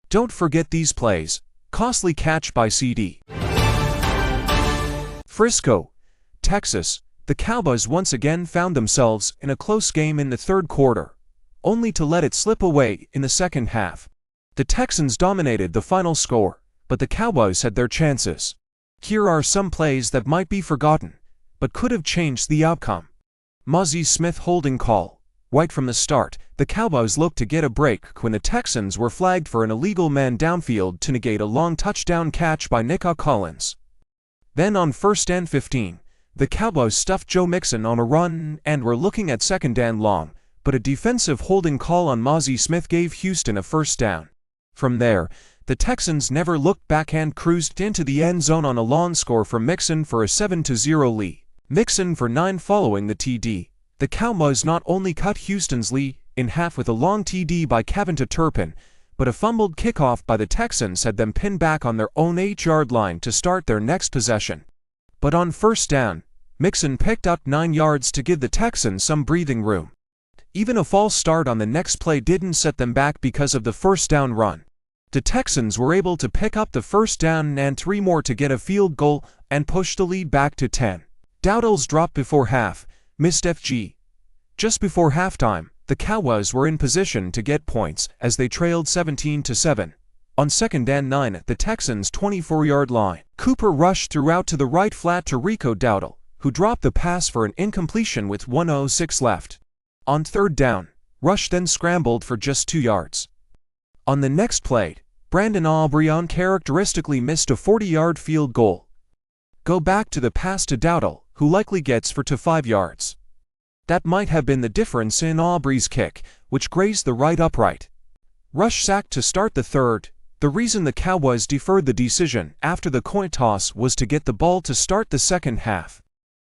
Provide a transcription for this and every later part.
Don't forget these plays. Costly catch by CeeDee. Frisco, Texas. The Cowboys once again found themselves in a close game in the third quarter, only to let it slip away in the second half. The Texans dominated the final score, but the Cowboys had their chances. Here are some plays that might be forgotten, but could have changed the outcome. Mazi Smith holding call. Right from the start, the Cowboys looked to get a break when the Texans were flagged for an illegal man downfield to negate a long touchdown catch by Nico Collins. Then on 1st and 15, the Cowboys stuffed Joe Mixon on a run and were looking at 2nd and long, but a defensive holding call on Mazi Smith gave Houston a first down. From there, the Texans never looked back and cruised into the end zone on a long score from Mixon for a 7-0 lead. Mixon for 9 following the TD. The Cowboys not only cut Houston's lead in half with a long TD by Kevin Turpin, but a fumbled kickoff by the Texans had them pinned back on their own 8-yard line to start their next possession. But on first down, Mixon picked up 9 yards to give the Texans some breathing room. Even a false start on the next play didn't set them back because of the first down run. The Texans were able to pick up the first down and 3 more to get a field goal and push the lead back to 10. Dowdle's drop before half missed FG. Just before halftime, the Cowboys were in position to get points as they trailed 17-7. On 2nd and 9 at the Texans' 24-yard line, Cooper rushed throughout to the right flat to Rico Dowdle, who dropped the pass for an incompletion with 1:06 left. On 3rd down, Rush then scrambled for just 2 yards. On the next play, Brandon Aubrey uncharacteristically missed a 40-yard field goal. Go back to the pass to Dowdle, who likely gets for 5 yards. That might have been the difference in Aubrey's kick, which grazed the right upright. Rush sacked to start the third. The reason the Cowboys deferred the decision after the coin toss was to get the ball to start the second half.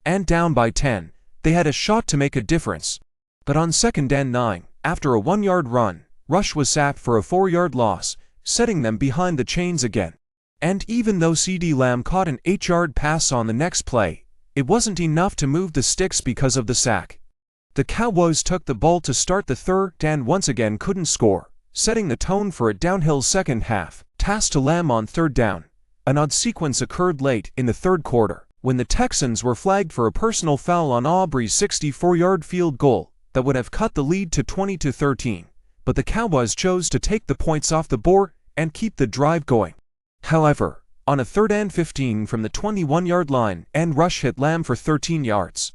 And down by 10, they had a shot to make a difference. But on 2nd and 9, after a 1-yard run, Rush was sacked for a 4-yard loss, setting them behind the chains again. And even though CeeDee Lamb caught an 8-yard pass on the next play, it wasn't enough to move the sticks because of the sack. The Cowboys took the ball to start the third and once again couldn't score, setting the tone for a downhill second half. Pass to Lamb on 3rd down. An odd sequence occurred late in the third quarter, when the Texans were flagged for a personal foul on Aubrey's 64-yard field goal that would have cut the lead to 20-13, but the Cowboys chose to take the points off the board and keep the drive going. However, on a 3rd and 15 from the 21-yard line, and Rush hit Lamb for 13 yards.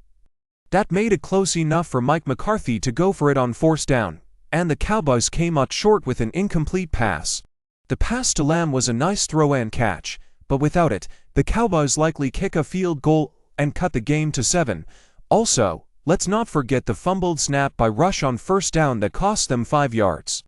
That made it close enough for Mike McCarthy to go for it on 4th down, and the Cowboys came out short with an incomplete pass. The pass to Lamb was a nice throw and catch, but without it, the Cowboys likely kick a field goal and cut the game to 7. Also, let's not forget the fumbled snap by Rush on 1st down that cost them 5 yards.